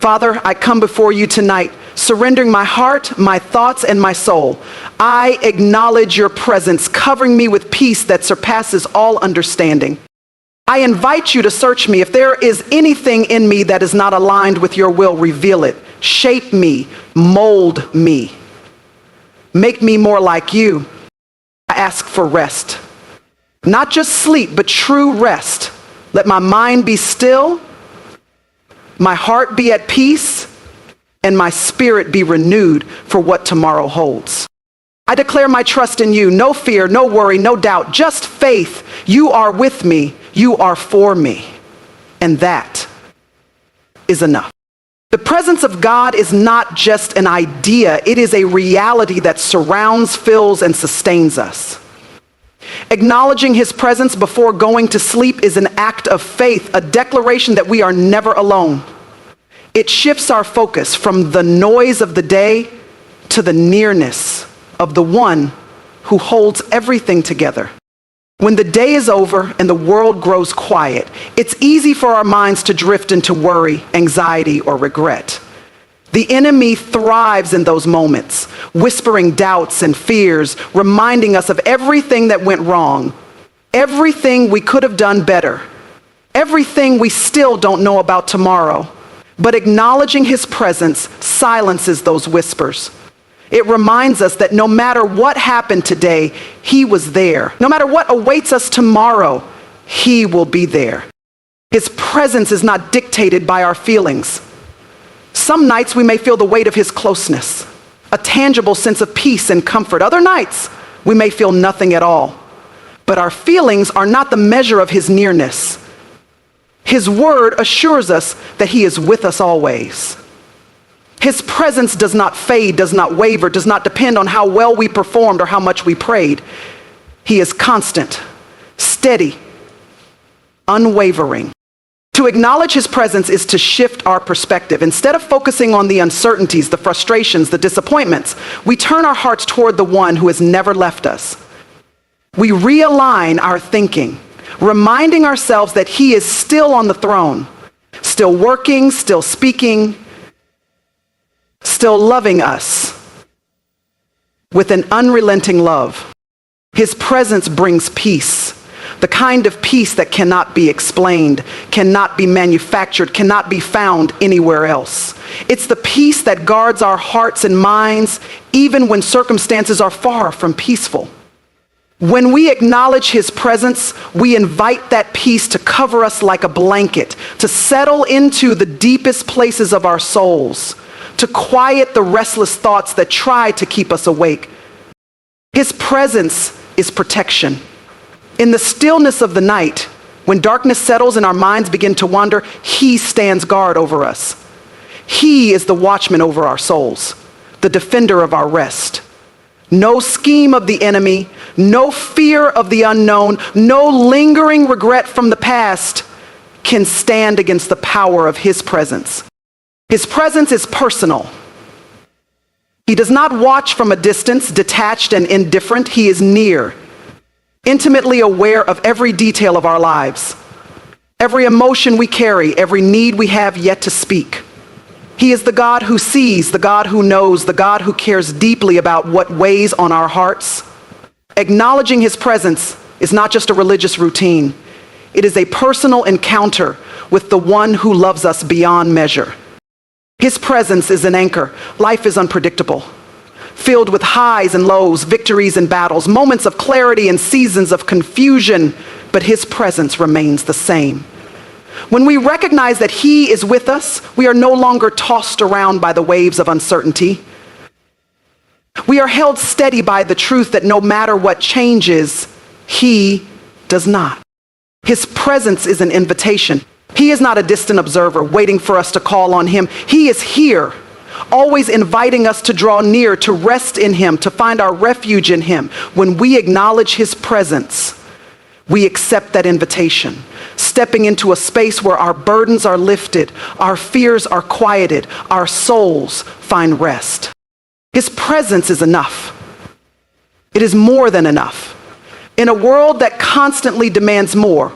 Father, I come before you tonight, surrendering my heart, my thoughts, and my soul. I acknowledge your presence, covering me with peace that surpasses all understanding. I invite you to search me. If there is anything in me that is not aligned with your will, reveal it. Shape me, mold me. Make me more like you. I ask for rest. Not just sleep, but true rest. Let my mind be still, my heart be at peace, and my spirit be renewed for what tomorrow holds. I declare my trust in you. No fear, no worry, no doubt, just faith. You are with me. You are for me. And that is enough. The presence of God is not just an idea. It is a reality that surrounds, fills, and sustains us. Acknowledging his presence before going to sleep is an act of faith, a declaration that we are never alone. It shifts our focus from the noise of the day to the nearness of the one who holds everything together. When the day is over and the world grows quiet, it's easy for our minds to drift into worry, anxiety, or regret. The enemy thrives in those moments, whispering doubts and fears, reminding us of everything that went wrong, everything we could have done better, everything we still don't know about tomorrow. But acknowledging his presence silences those whispers. It reminds us that no matter what happened today, he was there. No matter what awaits us tomorrow, he will be there. His presence is not dictated by our feelings. Some nights we may feel the weight of his closeness, a tangible sense of peace and comfort. Other nights we may feel nothing at all. But our feelings are not the measure of his nearness. His word assures us that he is with us always. His presence does not fade, does not waver, does not depend on how well we performed or how much we prayed. He is constant, steady, unwavering. To acknowledge his presence is to shift our perspective. Instead of focusing on the uncertainties, the frustrations, the disappointments, we turn our hearts toward the one who has never left us. We realign our thinking, reminding ourselves that he is still on the throne, still working, still speaking, still loving us with an unrelenting love. His presence brings peace, the kind of peace that cannot be explained, cannot be manufactured, cannot be found anywhere else. It's the peace that guards our hearts and minds even when circumstances are far from peaceful. When we acknowledge his presence, we invite that peace to cover us like a blanket, to settle into the deepest places of our souls, to quiet the restless thoughts that try to keep us awake. His presence is protection. In the stillness of the night, when darkness settles and our minds begin to wander, he stands guard over us. He is the watchman over our souls, the defender of our rest. No scheme of the enemy, no fear of the unknown, no lingering regret from the past can stand against the power of his presence. His presence is personal. He does not watch from a distance, detached and indifferent. He is near, intimately aware of every detail of our lives, every emotion we carry, every need we have yet to speak. He is the God who sees, the God who knows, the God who cares deeply about what weighs on our hearts. Acknowledging his presence is not just a religious routine. It is a personal encounter with the one who loves us beyond measure. His presence is an anchor. Life is unpredictable, filled with highs and lows, victories and battles, moments of clarity and seasons of confusion, but his presence remains the same. When we recognize that he is with us, we are no longer tossed around by the waves of uncertainty. We are held steady by the truth that no matter what changes, he does not. His presence is an invitation. He is not a distant observer waiting for us to call on him. He is here, always inviting us to draw near, to rest in him, to find our refuge in him. When we acknowledge his presence, we accept that invitation, stepping into a space where our burdens are lifted, our fears are quieted, our souls find rest. His presence is enough. It is more than enough. In a world that constantly demands more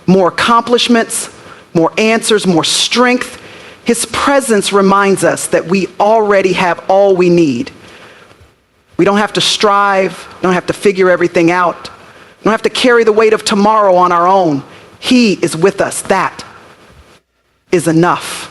accomplishments, more answers, more strength, His presence reminds us that we already have all we need. We don't have to strive, don't have to figure everything out, don't have to carry the weight of tomorrow on our own. He is with us. That is enough.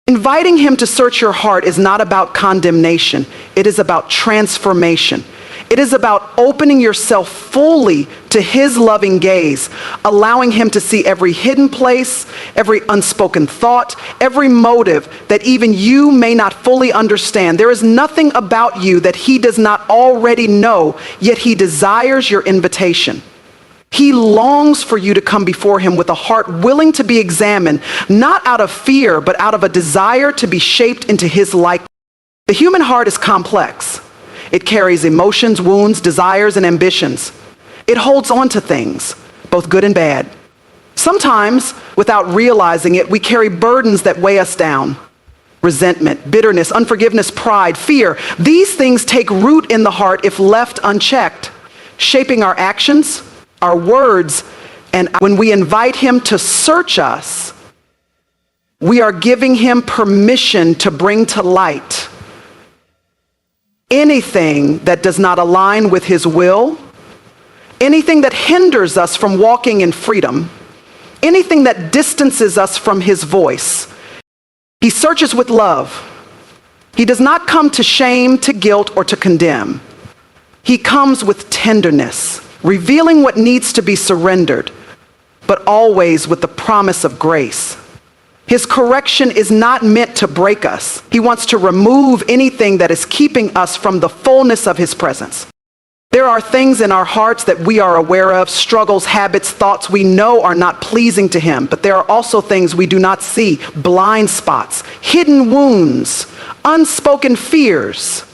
Inviting him to search your heart is not about condemnation. It is about transformation. It is about opening yourself fully to his loving gaze, allowing him to see every hidden place, every unspoken thought, every motive that even you may not fully understand. There is nothing about you that he does not already know, yet he desires your invitation. He longs for you to come before him with a heart willing to be examined, not out of fear, but out of a desire to be shaped into his likeness. The human heart is complex. It carries emotions, wounds, desires, and ambitions. It holds on to things, both good and bad. Sometimes, without realizing it, we carry burdens that weigh us down. Resentment, bitterness, unforgiveness, pride, fear. These things take root in the heart if left unchecked, shaping our actions, our words, and when we invite him to search us, we are giving him permission to bring to light anything that does not align with his will, anything that hinders us from walking in freedom, anything that distances us from his voice. He searches with love. He does not come to shame, to guilt, or to condemn. He comes with tenderness, revealing what needs to be surrendered, but always with the promise of grace. His correction is not meant to break us. He wants to remove anything that is keeping us from the fullness of his presence. There are things in our hearts that we are aware of, struggles, habits, thoughts we know are not pleasing to him, but there are also things we do not see, blind spots, hidden wounds, unspoken fears.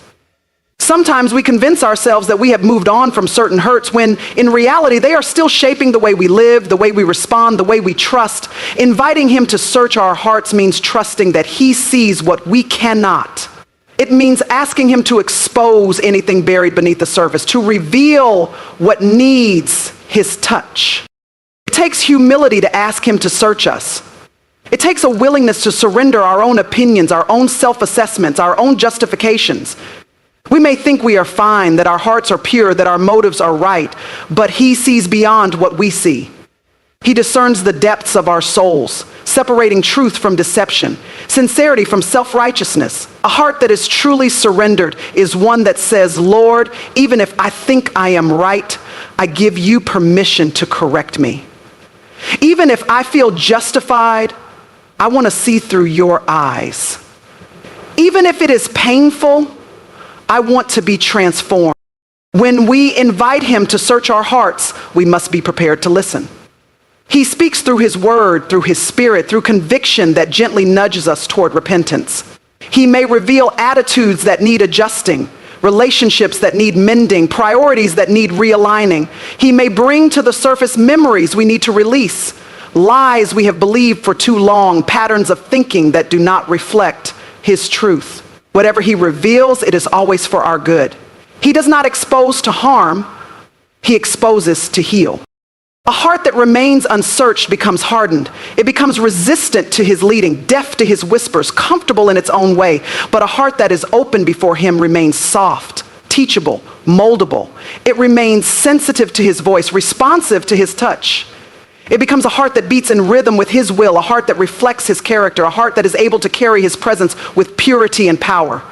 Sometimes we convince ourselves that we have moved on from certain hurts when in reality they are still shaping the way we live, the way we respond, the way we trust. Inviting him to search our hearts means trusting that he sees what we cannot. It means asking him to expose anything buried beneath the surface, to reveal what needs his touch. It takes humility to ask him to search us. It takes a willingness to surrender our own opinions, our own self-assessments, our own justifications. We may think we are fine, that our hearts are pure, that our motives are right, but he sees beyond what we see. He discerns the depths of our souls, separating truth from deception, sincerity from self-righteousness. A heart that is truly surrendered is one that says, Lord, even if I think I am right, I give you permission to correct me. Even if I feel justified, I want to see through your eyes. Even if it is painful, I want to be transformed. When we invite him to search our hearts, we must be prepared to listen. He speaks through his word, through his spirit, through conviction that gently nudges us toward repentance. He may reveal attitudes that need adjusting, relationships that need mending, priorities that need realigning. He may bring to the surface memories we need to release, lies we have believed for too long, patterns of thinking that do not reflect his truth. Whatever he reveals, it is always for our good. He does not expose to harm, he exposes to heal. A heart that remains unsearched becomes hardened. It becomes resistant to his leading, deaf to his whispers, comfortable in its own way. But a heart that is open before him remains soft, teachable, moldable. It remains sensitive to his voice, responsive to his touch. It becomes a heart that beats in rhythm with his will, a heart that reflects his character, a heart that is able to carry his presence with purity and power.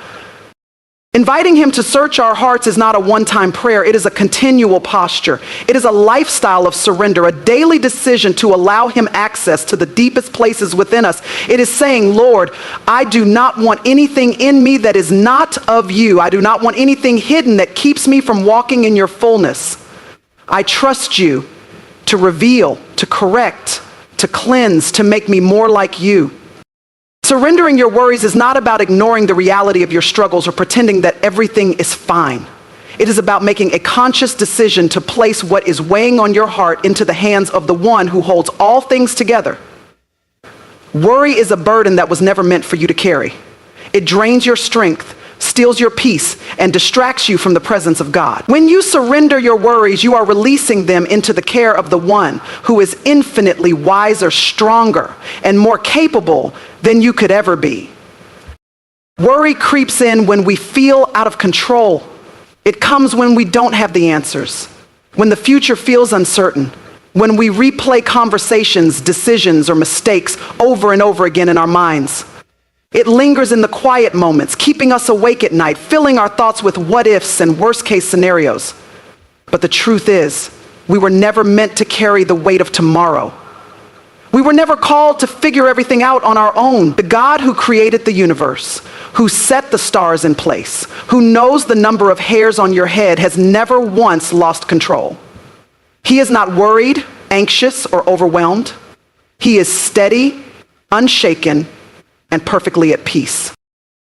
Inviting him to search our hearts is not a one-time prayer. It is a continual posture. It is a lifestyle of surrender, a daily decision to allow him access to the deepest places within us. It is saying, Lord, I do not want anything in me that is not of you. I do not want anything hidden that keeps me from walking in your fullness. I trust you to reveal, to correct, to cleanse, to make me more like you. Surrendering your worries is not about ignoring the reality of your struggles or pretending that everything is fine. It is about making a conscious decision to place what is weighing on your heart into the hands of the one who holds all things together. Worry is a burden that was never meant for you to carry. It drains your strength, steals your peace, and distracts you from the presence of God. When you surrender your worries, you are releasing them into the care of the one who is infinitely wiser, stronger, and more capable than you could ever be. Worry creeps in when we feel out of control. It comes when we don't have the answers, when the future feels uncertain, when we replay conversations, decisions, or mistakes over and over again in our minds. It lingers in the quiet moments, keeping us awake at night, filling our thoughts with what-ifs and worst-case scenarios. But the truth is, we were never meant to carry the weight of tomorrow. We were never called to figure everything out on our own. The God who created the universe, who set the stars in place, who knows the number of hairs on your head, has never once lost control. He is not worried, anxious, or overwhelmed. He is steady, unshaken, and perfectly at peace.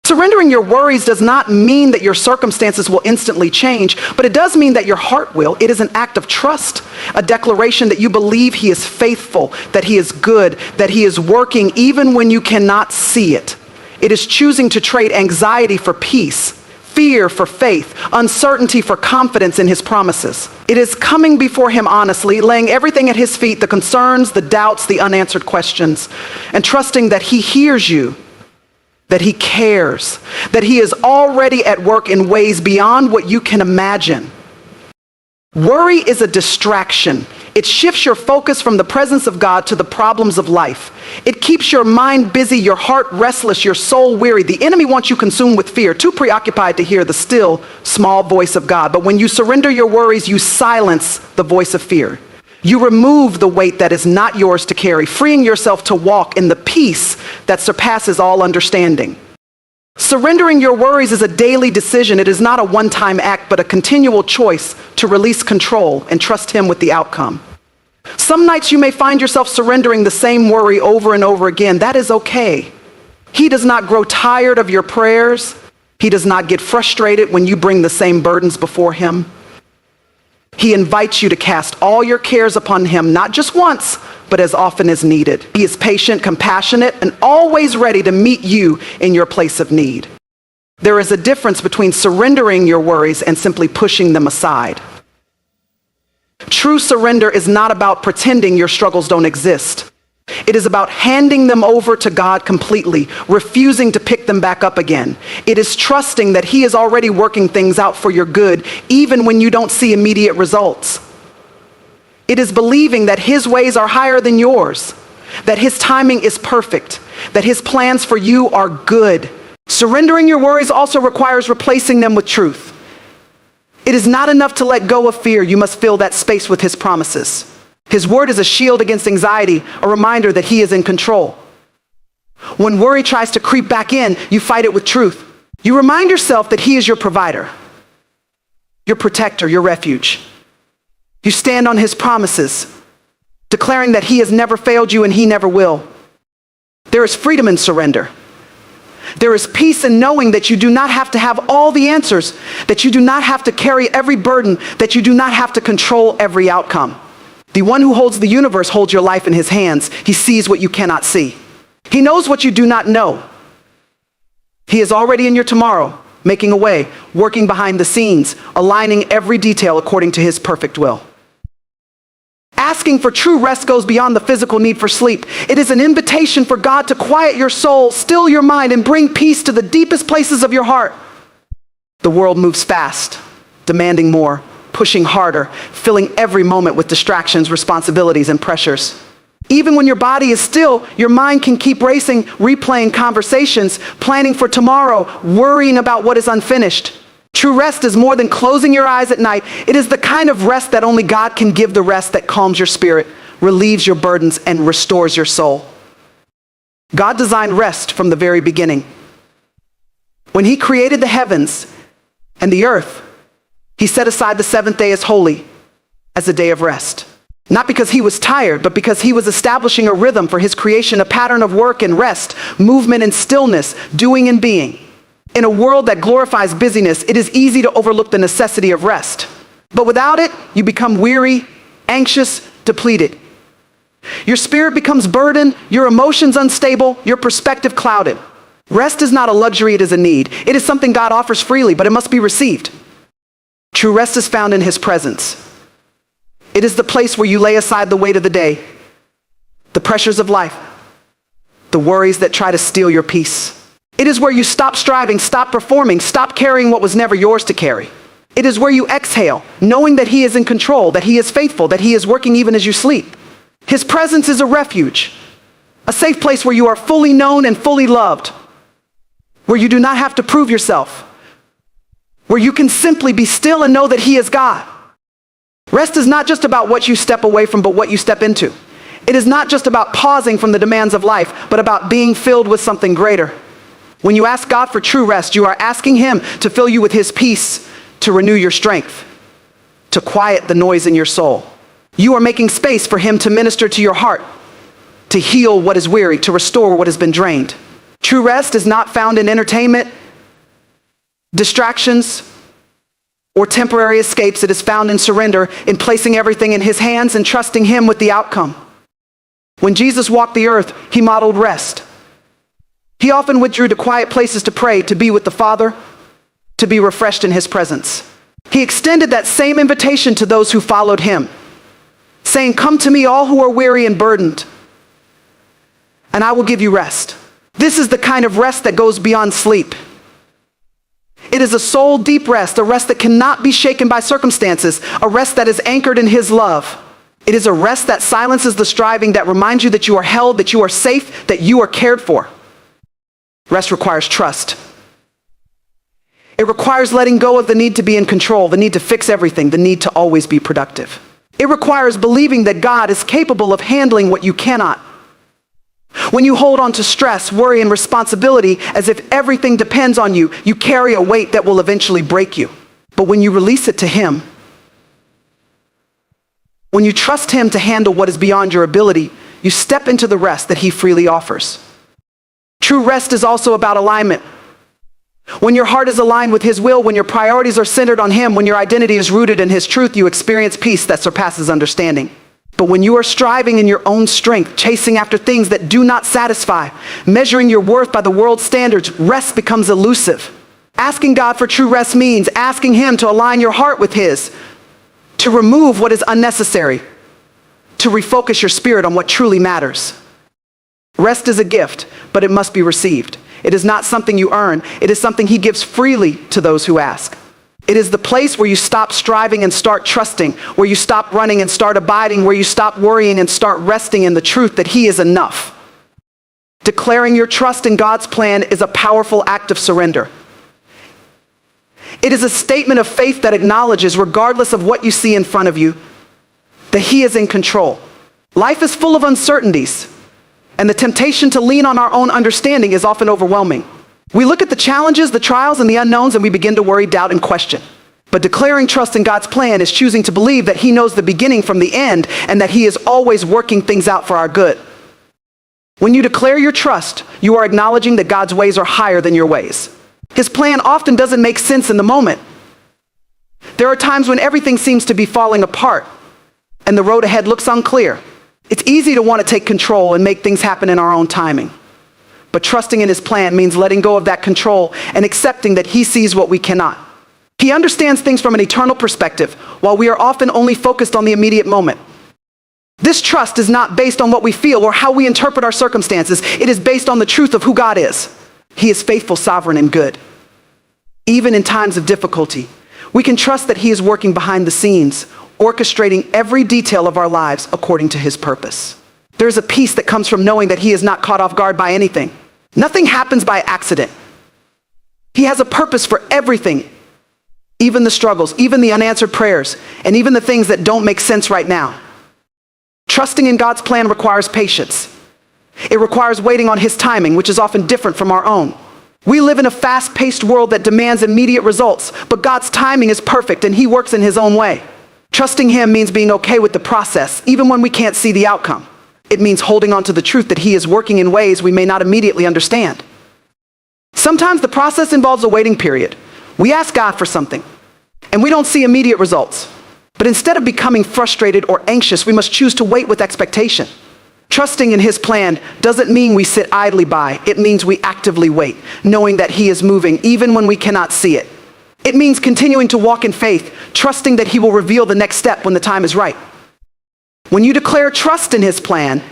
Surrendering your worries does not mean that your circumstances will instantly change, but it does mean that your heart will. It is an act of trust, a declaration that you believe He is faithful, that He is good, that He is working even when you cannot see it. It is choosing to trade anxiety for peace, fear for faith, uncertainty for confidence in His promises. It is coming before Him honestly, laying everything at His feet, the concerns, the doubts, the unanswered questions, and trusting that He hears you, that He cares, that He is already at work in ways beyond what you can imagine. Worry is a distraction. It shifts your focus from the presence of God to the problems of life. It keeps your mind busy, your heart restless, your soul weary. The enemy wants you consumed with fear, too preoccupied to hear the still, small voice of God. But when you surrender your worries, you silence the voice of fear. You remove the weight that is not yours to carry, freeing yourself to walk in the peace that surpasses all understanding. Surrendering your worries is a daily decision. It is not a one-time act, but a continual choice to release control and trust Him with the outcome. Some nights you may find yourself surrendering the same worry over and over again. That is okay. He does not grow tired of your prayers. He does not get frustrated when you bring the same burdens before Him. He invites you to cast all your cares upon Him, not just once, but as often as needed. He is patient, compassionate, and always ready to meet you in your place of need. There is a difference between surrendering your worries and simply pushing them aside. True surrender is not about pretending your struggles don't exist. It is about handing them over to God completely, refusing to pick them back up again. It is trusting that He is already working things out for your good, even when you don't see immediate results. It is believing that His ways are higher than yours, that His timing is perfect, that His plans for you are good. Surrendering your worries also requires replacing them with truth. It is not enough to let go of fear. You must fill that space with His promises. His word is a shield against anxiety, a reminder that He is in control. When worry tries to creep back in, you fight it with truth. You remind yourself that He is your provider, your protector, your refuge. You stand on His promises, declaring that He has never failed you and He never will. There is freedom in surrender. There is peace in knowing that you do not have to have all the answers, that you do not have to carry every burden, that you do not have to control every outcome. The one who holds the universe holds your life in His hands. He sees what you cannot see. He knows what you do not know. He is already in your tomorrow, making a way, working behind the scenes, aligning every detail according to His perfect will. Asking for true rest goes beyond the physical need for sleep. It is an invitation for God to quiet your soul, still your mind, and bring peace to the deepest places of your heart. The world moves fast, demanding more, pushing harder, filling every moment with distractions, responsibilities, and pressures. Even when your body is still, your mind can keep racing, replaying conversations, planning for tomorrow, worrying about what is unfinished. True rest is more than closing your eyes at night. It is the kind of rest that only God can give, the rest that calms your spirit, relieves your burdens, and restores your soul. God designed rest from the very beginning. When He created the heavens and the earth, He set aside the seventh day as holy, as a day of rest. Not because He was tired, but because He was establishing a rhythm for His creation, a pattern of work and rest, movement and stillness, doing and being. In a world that glorifies busyness, it is easy to overlook the necessity of rest. But without it, you become weary, anxious, depleted. Your spirit becomes burdened, your emotions unstable, your perspective clouded. Rest is not a luxury, it is a need. It is something God offers freely, but it must be received. True rest is found in his presence. It is the place where you lay aside the weight of the day, the pressures of life, the worries that try to steal your peace. It is where you stop striving, stop performing, stop carrying what was never yours to carry. It is where you exhale, knowing that he is in control, that he is faithful, that he is working even as you sleep. His presence is a refuge, a safe place where you are fully known and fully loved, where you do not have to prove yourself, where you can simply be still and know that he is God. Rest is not just about what you step away from, but what you step into. It is not just about pausing from the demands of life, but about being filled with something greater. When you ask God for true rest, you are asking him to fill you with his peace, to renew your strength, to quiet the noise in your soul. You are making space for him to minister to your heart, to heal what is weary, to restore what has been drained. True rest is not found in entertainment, distractions, or temporary escapes. It is found in surrender, in placing everything in his hands and trusting him with the outcome. When Jesus walked the earth, he modeled rest. He often withdrew to quiet places to pray, to be with the Father, to be refreshed in his presence. He extended that same invitation to those who followed him, saying, "Come to me, all who are weary and burdened, and I will give you rest." This is the kind of rest that goes beyond sleep. It is a soul deep rest, a rest that cannot be shaken by circumstances, a rest that is anchored in his love. It is a rest that silences the striving, that reminds you that you are held, that you are safe, that you are cared for. Rest requires trust. It requires letting go of the need to be in control, the need to fix everything, the need to always be productive. It requires believing that God is capable of handling what you cannot. When you hold on to stress, worry, and responsibility as if everything depends on you, you carry a weight that will eventually break you. But when you release it to him, when you trust him to handle what is beyond your ability, you step into the rest that he freely offers. True rest is also about alignment. When your heart is aligned with his will, when your priorities are centered on him, when your identity is rooted in his truth, you experience peace that surpasses understanding. But when you are striving in your own strength, chasing after things that do not satisfy, measuring your worth by the world's standards, rest becomes elusive. Asking God for true rest means asking him to align your heart with his, to remove what is unnecessary, to refocus your spirit on what truly matters. Rest is a gift, but it must be received. It is not something you earn. It is something he gives freely to those who ask. It is the place where you stop striving and start trusting, where you stop running and start abiding, where you stop worrying and start resting in the truth that he is enough. Declaring your trust in God's plan is a powerful act of surrender. It is a statement of faith that acknowledges, regardless of what you see in front of you, that he is in control. Life is full of uncertainties, and the temptation to lean on our own understanding is often overwhelming. We look at the challenges, the trials, and the unknowns, and we begin to worry, doubt, and question. But declaring trust in God's plan is choosing to believe that he knows the beginning from the end, and that he is always working things out for our good. When you declare your trust, you are acknowledging that God's ways are higher than your ways. His plan often doesn't make sense in the moment. There are times when everything seems to be falling apart, and the road ahead looks unclear. It's easy to want to take control and make things happen in our own timing. But trusting in his plan means letting go of that control and accepting that he sees what we cannot. He understands things from an eternal perspective, while we are often only focused on the immediate moment. This trust is not based on what we feel or how we interpret our circumstances. It is based on the truth of who God is. He is faithful, sovereign, and good. Even in times of difficulty, we can trust that he is working behind the scenes, orchestrating every detail of our lives according to his purpose. There's a peace that comes from knowing that he is not caught off guard by anything. Nothing happens by accident. He has a purpose for everything, even the struggles, even the unanswered prayers, and even the things that don't make sense right now. Trusting in God's plan requires patience. It requires waiting on his timing, which is often different from our own. We live in a fast-paced world that demands immediate results, but God's timing is perfect and he works in his own way. Trusting him means being okay with the process, even when we can't see the outcome. It means holding on to the truth that he is working in ways we may not immediately understand. Sometimes the process involves a waiting period. We ask God for something, and we don't see immediate results. But instead of becoming frustrated or anxious, we must choose to wait with expectation. Trusting in his plan doesn't mean we sit idly by. It means we actively wait, knowing that he is moving even when we cannot see it. It means continuing to walk in faith, trusting that he will reveal the next step when the time is right. When you declare trust in his plan,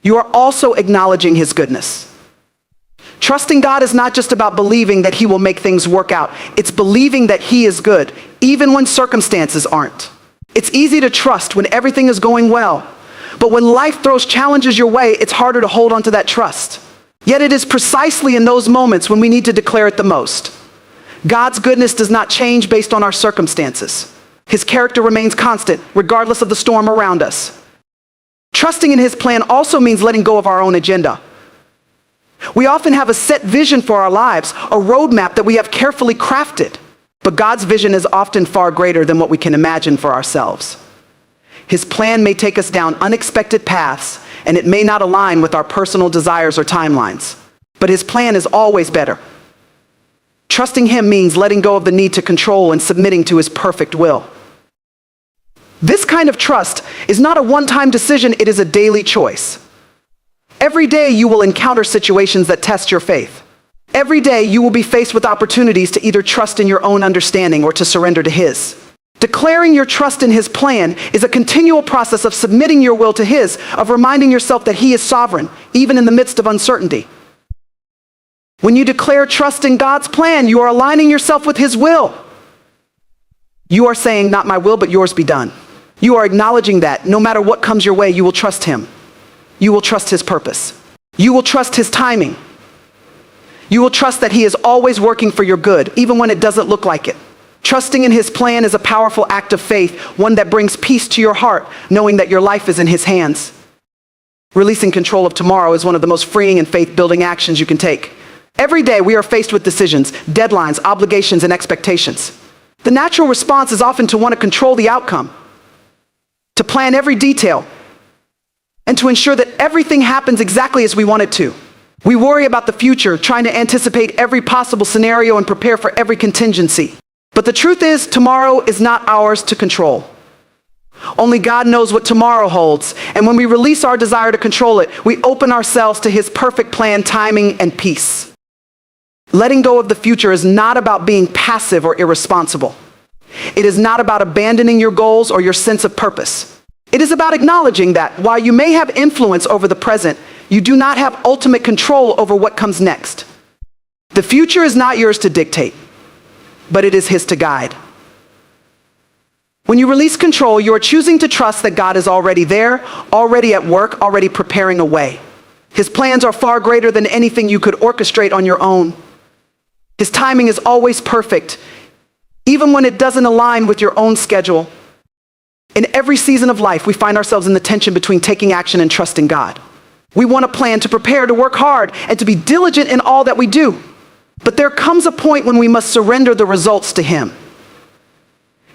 you are also acknowledging his goodness. Trusting God is not just about believing that he will make things work out. It's believing that he is good, even when circumstances aren't. It's easy to trust when everything is going well. But when life throws challenges your way, it's harder to hold on to that trust. Yet it is precisely in those moments when we need to declare it the most. God's goodness does not change based on our circumstances. His character remains constant, regardless of the storm around us. Trusting in his plan also means letting go of our own agenda. We often have a set vision for our lives, a roadmap that we have carefully crafted. But God's vision is often far greater than what we can imagine for ourselves. His plan may take us down unexpected paths, and it may not align with our personal desires or timelines. But his plan is always better. Trusting him means letting go of the need to control and submitting to his perfect will. This kind of trust is not a one-time decision, it is a daily choice. Every day you will encounter situations that test your faith. Every day you will be faced with opportunities to either trust in your own understanding or to surrender to his. Declaring your trust in his plan is a continual process of submitting your will to his, of reminding yourself that he is sovereign, even in the midst of uncertainty. When you declare trust in God's plan, you are aligning yourself with his will. You are saying, not my will, but yours be done. You are acknowledging that no matter what comes your way, you will trust him. You will trust his purpose. You will trust his timing. You will trust that he is always working for your good, even when it doesn't look like it. Trusting in his plan is a powerful act of faith, one that brings peace to your heart, knowing that your life is in his hands. Releasing control of tomorrow is one of the most freeing and faith-building actions you can take. Every day we are faced with decisions, deadlines, obligations, and expectations. The natural response is often to want to control the outcome, to plan every detail, and to ensure that everything happens exactly as we want it to. We worry about the future, trying to anticipate every possible scenario and prepare for every contingency. But the truth is, tomorrow is not ours to control. Only God knows what tomorrow holds. And when we release our desire to control it, we open ourselves to his perfect plan, timing, and peace. Letting go of the future is not about being passive or irresponsible. It is not about abandoning your goals or your sense of purpose. It is about acknowledging that while you may have influence over the present, you do not have ultimate control over what comes next. The future is not yours to dictate, but it is his to guide. When you release control, you are choosing to trust that God is already there, already at work, already preparing a way. His plans are far greater than anything you could orchestrate on your own. His timing is always perfect, even when it doesn't align with your own schedule. In every season of life, we find ourselves in the tension between taking action and trusting God. We want a plan, to prepare, to work hard, and to be diligent in all that we do. But there comes a point when we must surrender the results to him.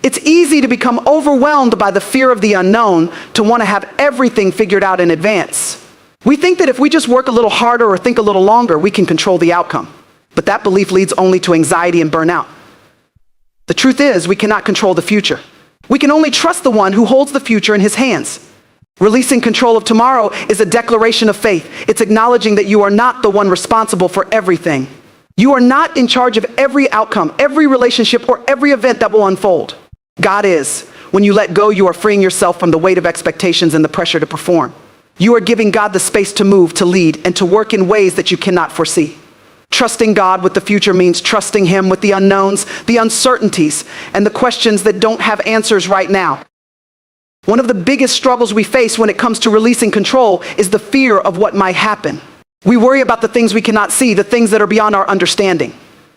It's easy to become overwhelmed by the fear of the unknown, to want to have everything figured out in advance. We think that if we just work a little harder or think a little longer, we can control the outcome. But that belief leads only to anxiety and burnout. The truth is, we cannot control the future. We can only trust the one who holds the future in his hands. Releasing control of tomorrow is a declaration of faith. It's acknowledging that you are not the one responsible for everything. You are not in charge of every outcome, every relationship, or every event that will unfold. God is. When you let go, you are freeing yourself from the weight of expectations and the pressure to perform. You are giving God the space to move, to lead, and to work in ways that you cannot foresee. Trusting God with the future means trusting him with the unknowns, the uncertainties, and the questions that don't have answers right now. One of the biggest struggles we face when it comes to releasing control is the fear of what might happen. We worry about the things we cannot see, the things that are beyond our understanding.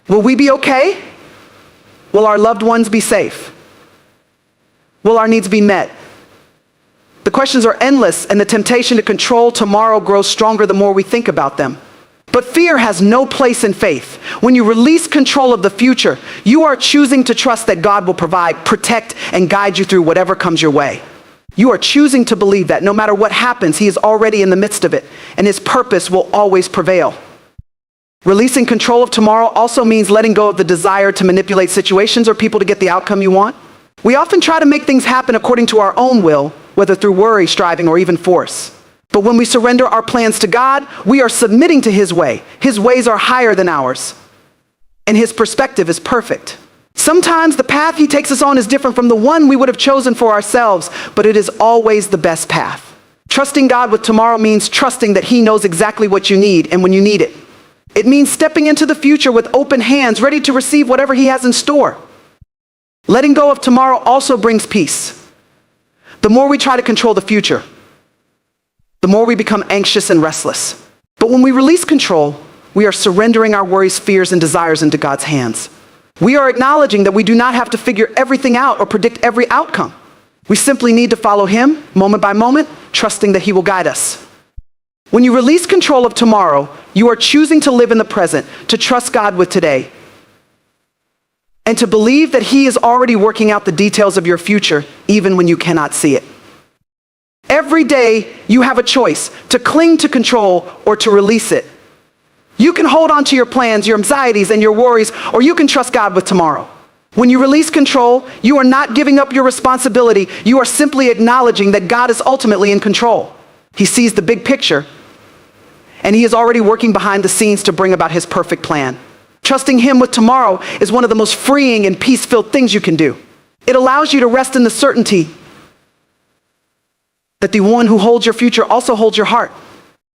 Will we be okay? Will our loved ones be safe? Will our needs be met? The questions are endless, and the temptation to control tomorrow grows stronger the more we think about them. But fear has no place in faith. When you release control of the future, you are choosing to trust that God will provide, protect, and guide you through whatever comes your way. You are choosing to believe that no matter what happens, he is already in the midst of it, and his purpose will always prevail. Releasing control of tomorrow also means letting go of the desire to manipulate situations or people to get the outcome you want. We often try to make things happen according to our own will, whether through worry, striving, or even force. But when we surrender our plans to God, we are submitting to his way. His ways are higher than ours, and his perspective is perfect. Sometimes the path he takes us on is different from the one we would have chosen for ourselves, but it is always the best path. Trusting God with tomorrow means trusting that he knows exactly what you need and when you need it. It means stepping into the future with open hands, ready to receive whatever he has in store. Letting go of tomorrow also brings peace. The more we try to control the future, the more we become anxious and restless. But when we release control, we are surrendering our worries, fears, and desires into God's hands. We are acknowledging that we do not have to figure everything out or predict every outcome. We simply need to follow him moment by moment, trusting that he will guide us. When you release control of tomorrow, you are choosing to live in the present, to trust God with today, and to believe that he is already working out the details of your future, even when you cannot see it. Every day, you have a choice to cling to control or to release it. You can hold on to your plans, your anxieties, and your worries, or you can trust God with tomorrow. When you release control, you are not giving up your responsibility. You are simply acknowledging that God is ultimately in control. He sees the big picture, and he is already working behind the scenes to bring about his perfect plan. Trusting him with tomorrow is one of the most freeing and peace-filled things you can do. It allows you to rest in the certainty that the one who holds your future also holds your heart.